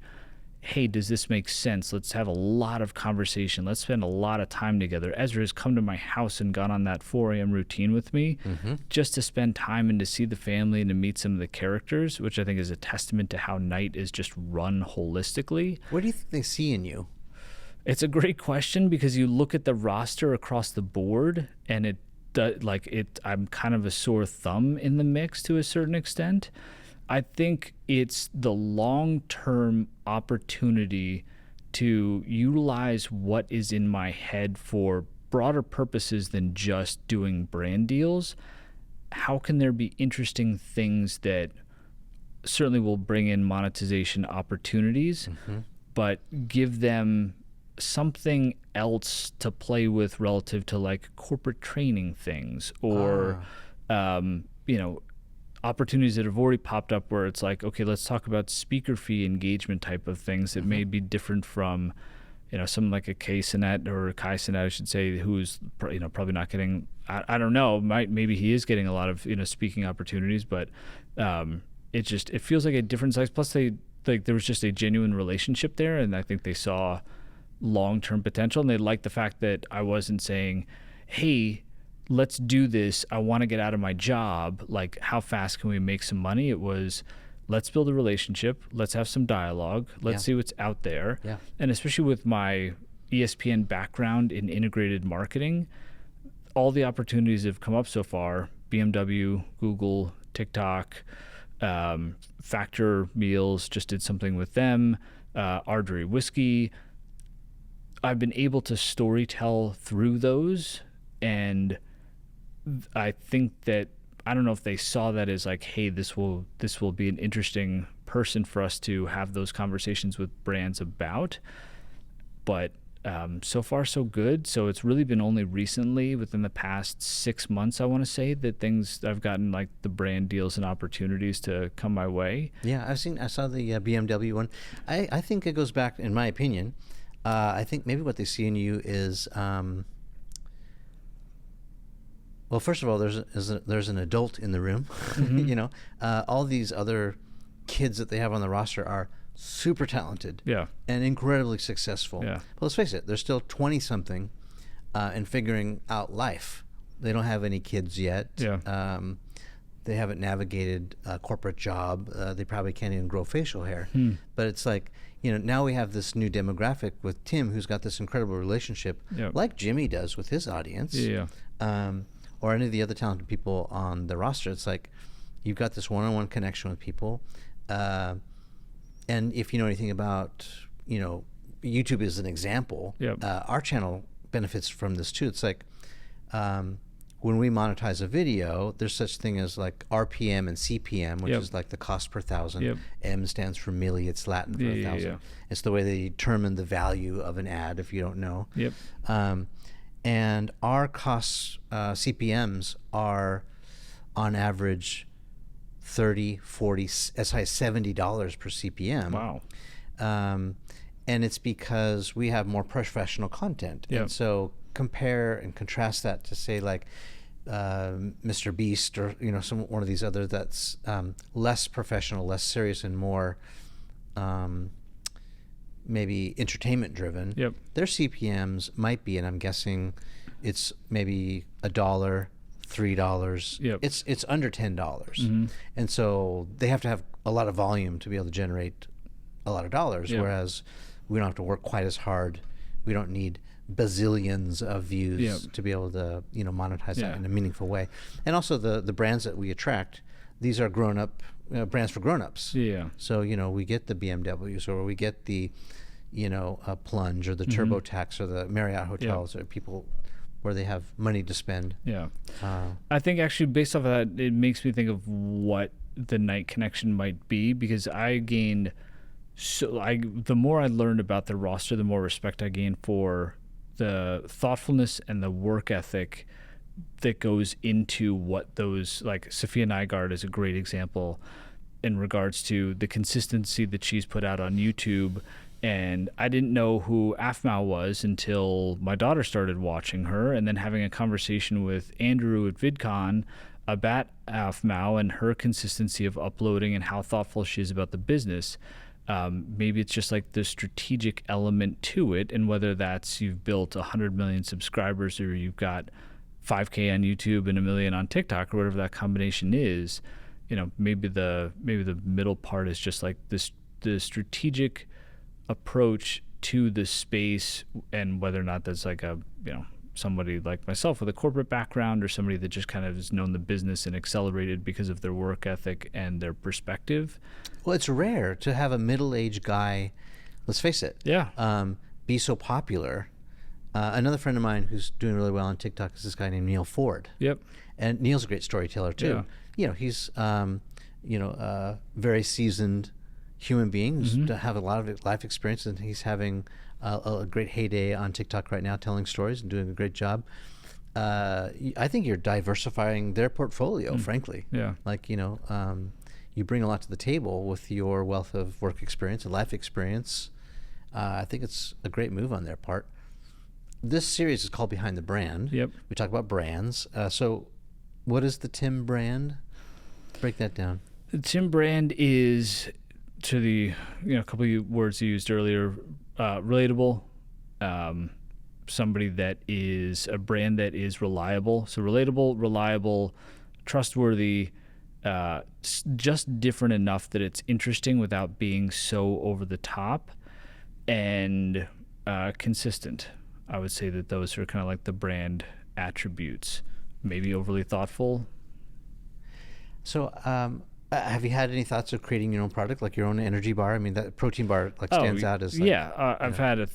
Speaker 1: hey, does this make sense? Let's have a lot of conversation. Let's spend a lot of time together. Ezra has come to my house and gone on that 4 a.m. routine with me just to spend time and to see the family and to meet some of the characters, which I think is a testament to how Knight is just run holistically.
Speaker 2: What do you think they see in you?
Speaker 1: It's a great question because you look at the roster across the board and I'm kind of a sore thumb in the mix to a certain extent. I think it's the long-term opportunity to utilize what is in my head for broader purposes than just doing brand deals. How can there be interesting things that certainly will bring in monetization opportunities, but give them something else to play with relative to like corporate training things or, opportunities that have already popped up where it's like, okay, let's talk about speaker fee engagement type of things that may be different from, something like a Kai Sinet, I should say, who's, probably not getting, I don't know, maybe he is getting a lot of, speaking opportunities, but it feels like a different size. Plus there was just a genuine relationship there. And I think they saw long-term potential and they liked the fact that I wasn't saying, hey, let's do this. I want to get out of my job. Like, how fast can we make some money? It was, let's build a relationship. Let's have some dialogue. Let's see what's out there. Yeah. And especially with my ESPN background in integrated marketing, all the opportunities that have come up so far, BMW, Google, TikTok, Factor Meals, just did something with them, Ardrey Whiskey. I've been able to storytell through those And I think that, I don't know if they saw that as like, hey, this will be an interesting person for us to have those conversations with brands about. But so far so good. So it's really been only recently, within the past 6 months, I want to say, that I've gotten like the brand deals and opportunities to come my way.
Speaker 2: Yeah, I saw the BMW one. I think it goes back, in my opinion. I think maybe what they see in you is, well, first of all, there's an adult in the room.
Speaker 1: Mm-hmm.
Speaker 2: All these other kids that they have on the roster are super talented,
Speaker 1: Yeah.
Speaker 2: and incredibly successful.
Speaker 1: Yeah.
Speaker 2: But let's face it, they're still 20-something and figuring out life. They don't have any kids yet.
Speaker 1: Yeah.
Speaker 2: They haven't navigated a corporate job. They probably can't even grow facial hair. But it's like, now we have this new demographic with Tim, who's got this incredible relationship,
Speaker 1: Yeah.
Speaker 2: like Jimmy does with his audience.
Speaker 1: Yeah.
Speaker 2: Or any of the other talented people on the roster. It's like you've got this one-on-one connection with people. And if you know anything about, YouTube is an example.
Speaker 1: Yep.
Speaker 2: Our channel benefits from this too. It's like when we monetize a video, there's such thing as like RPM and CPM, which
Speaker 1: Yep.
Speaker 2: is like the cost per thousand.
Speaker 1: Yep.
Speaker 2: M stands for milli. It's Latin for 1,000.
Speaker 1: Yeah.
Speaker 2: It's the way they determine the value of an ad, if you don't know.
Speaker 1: Yep.
Speaker 2: And our costs, CPMs, are on average 30, 40, as high as $70 per CPM.
Speaker 1: Wow.
Speaker 2: And it's because we have more professional content.
Speaker 1: Yep.
Speaker 2: And so compare and contrast that to, say, like Mr. Beast, or one of these other that's less professional, less serious, and more maybe entertainment driven.
Speaker 1: Yep.
Speaker 2: Their CPMs might be, and I'm guessing it's maybe $1, $3.
Speaker 1: Yep.
Speaker 2: It's under $10.
Speaker 1: Mm-hmm.
Speaker 2: And so they have to have a lot of volume to be able to generate a lot of dollars.
Speaker 1: Yep.
Speaker 2: Whereas we don't have to work quite as hard. We don't need bazillions of views
Speaker 1: Yep.
Speaker 2: to be able to monetize
Speaker 1: Yeah.
Speaker 2: that in a meaningful way. And also the brands that we attract, these are grown up brands for grown-ups.
Speaker 1: Yeah.
Speaker 2: So we get the BMWs, or we get the Plunge, or the
Speaker 1: Mm-hmm.
Speaker 2: TurboTax, or the Marriott hotels, or people where they have money to spend.
Speaker 1: Yeah. I think actually, based off of that, it makes me think of what the night connection might be, because the more I learned about the roster, the more respect I gained for the thoughtfulness and the work ethic that goes into what those, like Sophia Nygaard is a great example in regards to the consistency that she's put out on YouTube. And I didn't know who Afmao was until my daughter started watching her, and then having a conversation with Andrew at VidCon about Afmao and her consistency of uploading and how thoughtful she is about the business. Maybe it's just like the strategic element to it, and whether that's you've built 100 million subscribers, or you've got 5K on YouTube and 1 million on TikTok, or whatever that combination is. Maybe the middle part is just like the strategic approach to the space, and whether or not that's like somebody like myself with a corporate background, or somebody that just kind of has known the business and accelerated because of their work ethic and their perspective.
Speaker 2: Well, it's rare to have a middle-aged guy, let's face it, be so popular. Another friend of mine who's doing really well on TikTok is this guy named Neil Ford.
Speaker 1: Yep.
Speaker 2: And Neil's a great storyteller too. He's a very seasoned human being who's to have a lot of life experience, and he's having a great heyday on TikTok right now, telling stories and doing a great job. I think you're diversifying their portfolio, frankly.
Speaker 1: Yeah.
Speaker 2: Like, you bring a lot to the table with your wealth of work experience and life experience. I think it's a great move on their part. This series is called Behind the Brand.
Speaker 1: Yep.
Speaker 2: We talk about brands. So what is the Timm brand? Break that down.
Speaker 1: The Timm brand is, to the couple of words you used earlier, relatable. Somebody that is a brand that is reliable. So relatable, reliable, trustworthy, just different enough that it's interesting without being so over the top, and consistent. I would say that those are kind of like the brand attributes. Maybe overly thoughtful.
Speaker 2: So have you had any thoughts of creating your own product, like your own energy bar? I mean, that protein bar stands out as like,
Speaker 1: I've had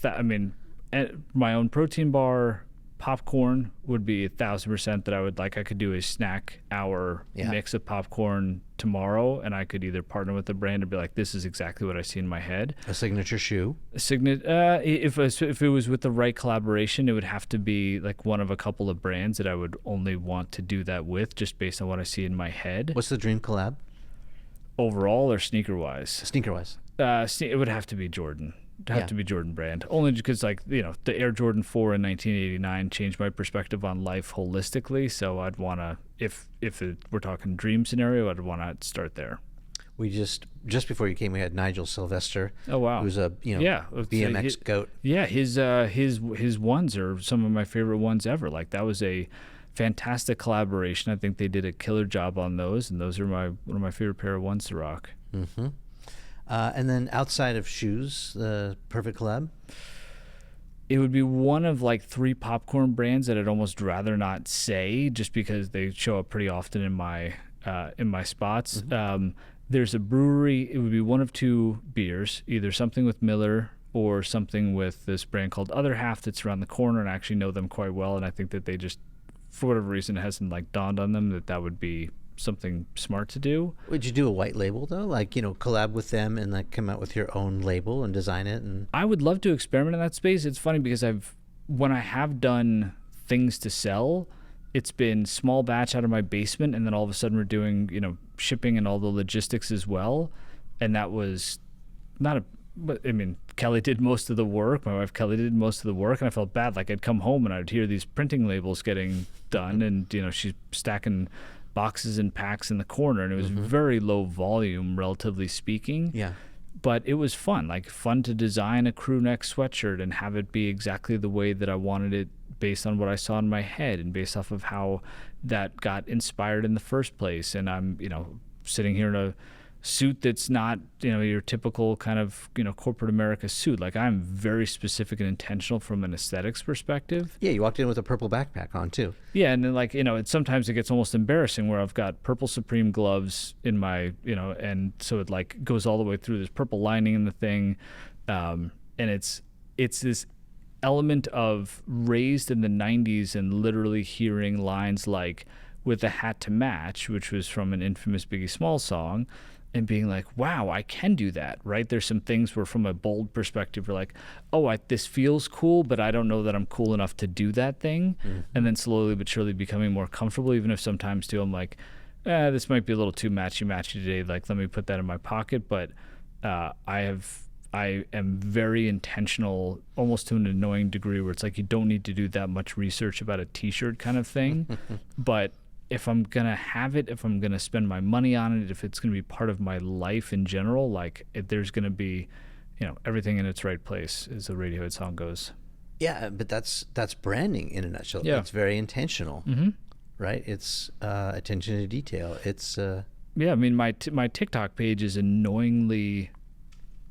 Speaker 1: my own protein bar. Popcorn would be 1,000% that I would like. I could do a snack hour mix of popcorn tomorrow, and I could either partner with the brand and be like, this is exactly what I see in my head.
Speaker 2: A signature shoe.
Speaker 1: If it was with the right collaboration, it would have to be like one of a couple of brands that I would only want to do that with, just based on what I see in my head.
Speaker 2: What's the dream collab?
Speaker 1: Overall or sneaker wise?
Speaker 2: Sneaker wise.
Speaker 1: It would have to be Jordan. To be Jordan brand, only because the Air Jordan 4 in 1989 changed my perspective on life holistically. So I'd want to, if we're talking dream scenario, I'd want to start there.
Speaker 2: We just before you came, we had Nigel Sylvester.
Speaker 1: Oh wow,
Speaker 2: who's a BMX goat.
Speaker 1: Yeah, his ones are some of my favorite ones ever. Like that was a fantastic collaboration. I think they did a killer job on those, and those are one of my favorite pair of ones to rock.
Speaker 2: Mm-hmm. And then outside of shoes, the perfect collab?
Speaker 1: It would be one of like 3 popcorn brands that I'd almost rather not say, just because they show up pretty often in my spots. Mm-hmm. There's a brewery. It would be one of 2 beers, either something with Miller or something with this brand called Other Half that's around the corner, and I actually know them quite well, and I think that they just, for whatever reason, it hasn't like dawned on them that would be something smart to do.
Speaker 2: Would you do a white label though, like collab with them and like come out with your own label and design it? And
Speaker 1: I would love to experiment in that space. It's funny because when I have done things to sell, it's been small batch out of my basement, and then all of a sudden we're doing shipping and all the logistics as well, and that was not a. But I mean, Kelly did most of the work. My wife Kelly did most of the work, and I felt bad. Like I'd come home and I'd hear these printing labels getting done, and she's stacking boxes and packs in the corner, and it was very low volume, relatively speaking.
Speaker 2: Yeah.
Speaker 1: But it was fun to design a crew neck sweatshirt and have it be exactly the way that I wanted it, based on what I saw in my head and based off of how that got inspired in the first place. And I'm, sitting here in a suit that's not, your typical kind of, corporate America suit. Like I'm very specific and intentional from an aesthetics perspective.
Speaker 2: Yeah, you walked in with a purple backpack on too.
Speaker 1: Yeah, and then sometimes it gets almost embarrassing where I've got purple Supreme gloves in my, and so it like goes all the way through. There's purple lining in the thing, and it's this element of raised in the 90s and literally hearing lines like "with a hat to match," which was from an infamous Biggie Smalls song, and being like, wow, I can do that, right? There's some things where from a bold perspective, you're like, this feels cool, but I don't know that I'm cool enough to do that thing. Mm-hmm. And then slowly but surely becoming more comfortable, even if sometimes too I'm like, this might be a little too matchy today. Like, let me put that in my pocket. But I am very intentional, almost to an annoying degree, where it's like you don't need to do that much research about a t-shirt kind of thing. But if I'm going to have it, if I'm going to spend my money on it, if it's going to be part of my life in general, there's going to be, everything in its right place, as the Radiohead song goes.
Speaker 2: Yeah, but that's branding in a nutshell.
Speaker 1: Yeah.
Speaker 2: It's very intentional, right? It's attention to detail. It's
Speaker 1: yeah. I mean, my TikTok page is annoyingly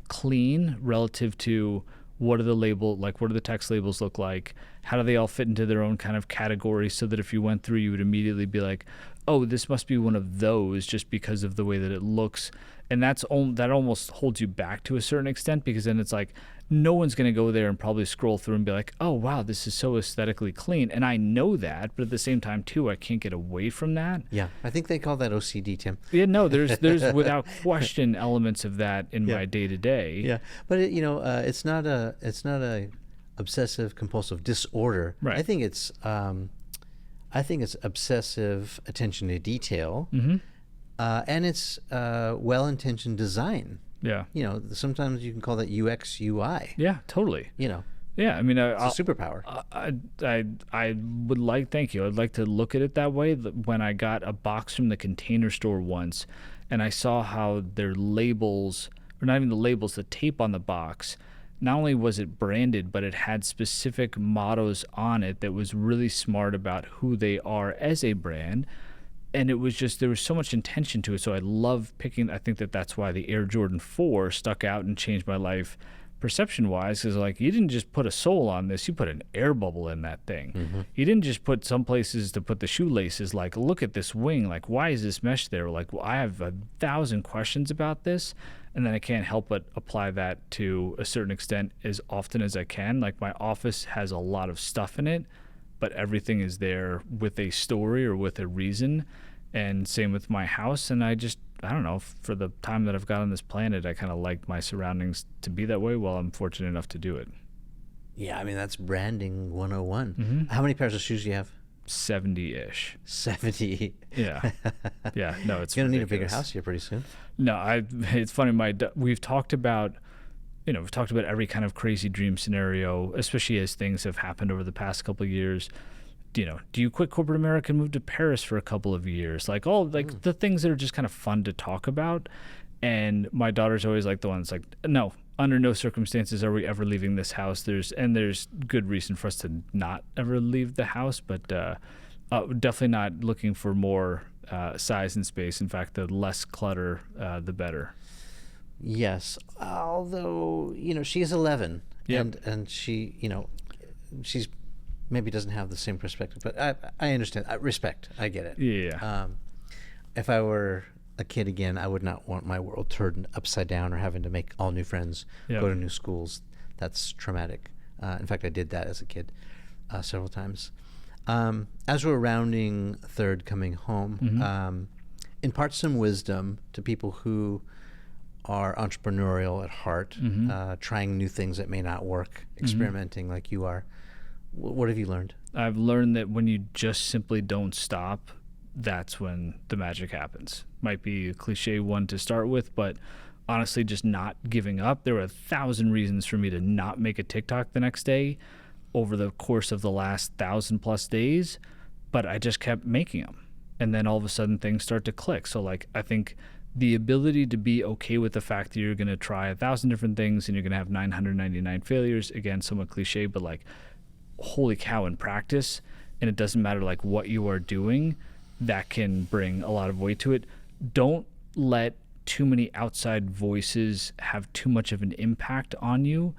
Speaker 1: clean relative to what are the text labels look like? How do they all fit into their own kind of category, so that if you went through, you would immediately be like, oh, this must be one of those, just because of the way that it looks. And that almost holds you back to a certain extent, because then it's like no one's going to go there and probably scroll through and be like, oh wow, this is so aesthetically clean. And I know that, but at the same time too, I can't get away from that.
Speaker 2: Yeah, I think they call that OCD, Tim.
Speaker 1: Yeah, no, there's without question elements of that in my day to day.
Speaker 2: Yeah, but it's not a obsessive compulsive disorder.
Speaker 1: Right.
Speaker 2: I think it's obsessive attention to detail, and it's well-intentioned design.
Speaker 1: Yeah.
Speaker 2: Sometimes you can call that UX UI.
Speaker 1: Yeah, totally. Yeah, I mean,
Speaker 2: it's a superpower.
Speaker 1: I would like, thank you. I'd like to look at it that way. When I got a box from the Container Store once, and I saw how their labels, or not even the labels, the tape on the box, not only was it branded, but it had specific mottos on it that was really smart about who they are as a brand. And it was just, there was so much intention to it. So I love picking, I think that's why the Air Jordan 4 stuck out and changed my life perception-wise, because like, you didn't just put a sole on this, you put an air bubble in that thing. You didn't just put some places to put the shoelaces, like, look at this wing, like, why is this mesh there? Like, well, I have 1,000 questions about this, and then I can't help but apply that to a certain extent as often as I can. Like, my office has a lot of stuff in it, but everything is there with a story or with a reason. And same with my house. And I don't know, for the time that I've got on this planet, I kind of like my surroundings to be that way. Well, I'm fortunate enough to do it.
Speaker 2: Yeah, I mean, that's branding 101.
Speaker 1: Mm-hmm.
Speaker 2: How many pairs of shoes do you have?
Speaker 1: 70-ish.
Speaker 2: 70.
Speaker 1: Yeah. Yeah. No, it's
Speaker 2: You're going to need a
Speaker 1: ridiculous.
Speaker 2: bigger house here pretty soon.
Speaker 1: No, it's funny. We've talked about, every kind of crazy dream scenario, especially as things have happened over the past couple of years. Do you quit corporate America and move to Paris for a couple of years? Like the things that are just kind of fun to talk about. And my daughter's always like the one that's like, no, under no circumstances are we ever leaving this house. There's good reason for us to not ever leave the house, but definitely not looking for more size and space. In fact, the less clutter, the better.
Speaker 2: Yes, although she is 11,
Speaker 1: Yep.
Speaker 2: and she she's maybe doesn't have the same perspective, but I understand. I respect. I get it.
Speaker 1: Yeah.
Speaker 2: If I were a kid again, I would not want my world turned upside down or having to make all new friends,
Speaker 1: Yep.
Speaker 2: go to new schools. That's traumatic. In fact, I did that as a kid several times. As we're rounding third, coming home,
Speaker 1: Mm-hmm.
Speaker 2: impart some wisdom to people who are entrepreneurial at heart,
Speaker 1: Mm-hmm.
Speaker 2: trying new things that may not work, experimenting like you are. What have you learned?
Speaker 1: I've learned that when you just simply don't stop, that's when the magic happens. Might be a cliche one to start with, but honestly, just not giving up. There were 1,000 reasons for me to not make a TikTok the next day over the course of the last 1,000+ days, but I just kept making them. And then all of a sudden things start to click. So I think the ability to be okay with the fact that you're going to try 1,000 different things and you're going to have 999 failures, again, somewhat cliche, but holy cow, in practice, and it doesn't matter what you are doing, that can bring a lot of weight to it. Don't let too many outside voices have too much of an impact on you,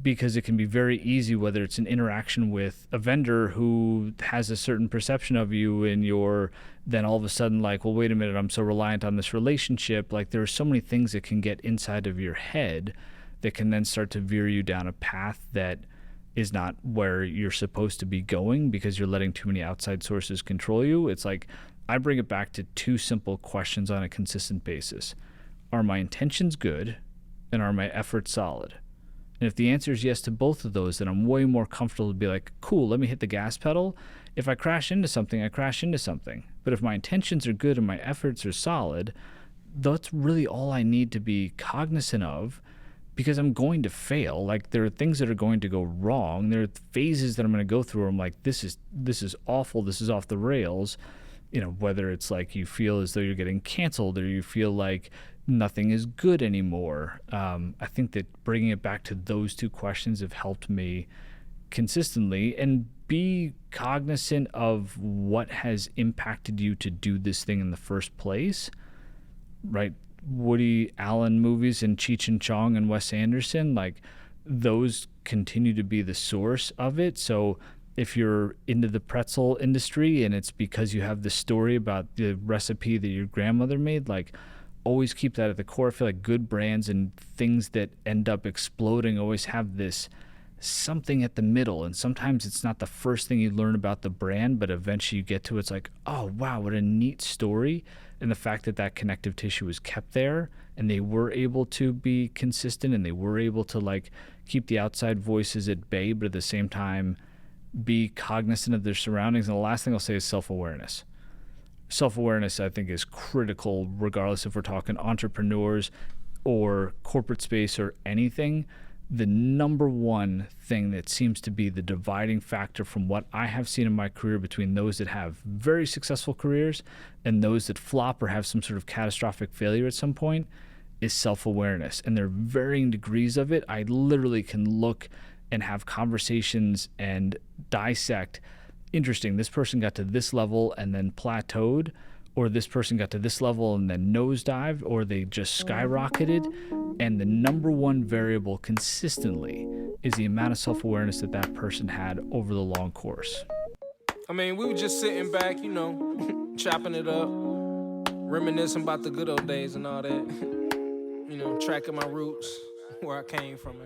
Speaker 1: because it can be very easy, whether it's an interaction with a vendor who has a certain perception of you and you're then all of a sudden well, wait a minute, I'm so reliant on this relationship. There are so many things that can get inside of your head that can then start to veer you down a path that is not where you're supposed to be going, because you're letting too many outside sources control you. It's I bring it back to two simple questions on a consistent basis. Are my intentions good, and are my efforts solid? And if the answer is yes to both of those, then I'm way more comfortable to be cool, let me hit the gas pedal. If I crash into something, I crash into something. But if my intentions are good and my efforts are solid, that's really all I need to be cognizant of, because I'm going to fail. There are things that are going to go wrong. There are phases that I'm going to go through where I'm this is awful, this is off the rails. Whether it's you feel as though you're getting canceled, or you feel like nothing is good anymore. I think that bringing it back to those two questions have helped me consistently, and be cognizant of what has impacted you to do this thing in the first place, right? Woody Allen movies and Cheech and Chong and Wes Anderson, those continue to be the source of it. So if you're into the pretzel industry and it's because you have the story about the recipe that your grandmother made, always keep that at the core. I feel like good brands and things that end up exploding always have this something at the middle, and sometimes it's not the first thing you learn about the brand, but eventually you get to it's oh wow, what a neat story. And the fact that connective tissue was kept there, and they were able to be consistent, and they were able to keep the outside voices at bay, but at the same time be cognizant of their surroundings. And the last thing I'll say is self-awareness. Self-awareness, I think, is critical, regardless if we're talking entrepreneurs or corporate space or anything. The number one thing that seems to be the dividing factor from what I have seen in my career between those that have very successful careers and those that flop or have some sort of catastrophic failure at some point is self-awareness. And there are varying degrees of it. I literally can look and have conversations and dissect, interesting, this person got to this level and then plateaued, or this person got to this level and then nosedived, or they just skyrocketed. And the number one variable consistently is the amount of self-awareness that person had over the long course.
Speaker 3: I mean, we were just sitting back, chopping it up, reminiscing about the good old days and all that. Tracking my roots, where I came from.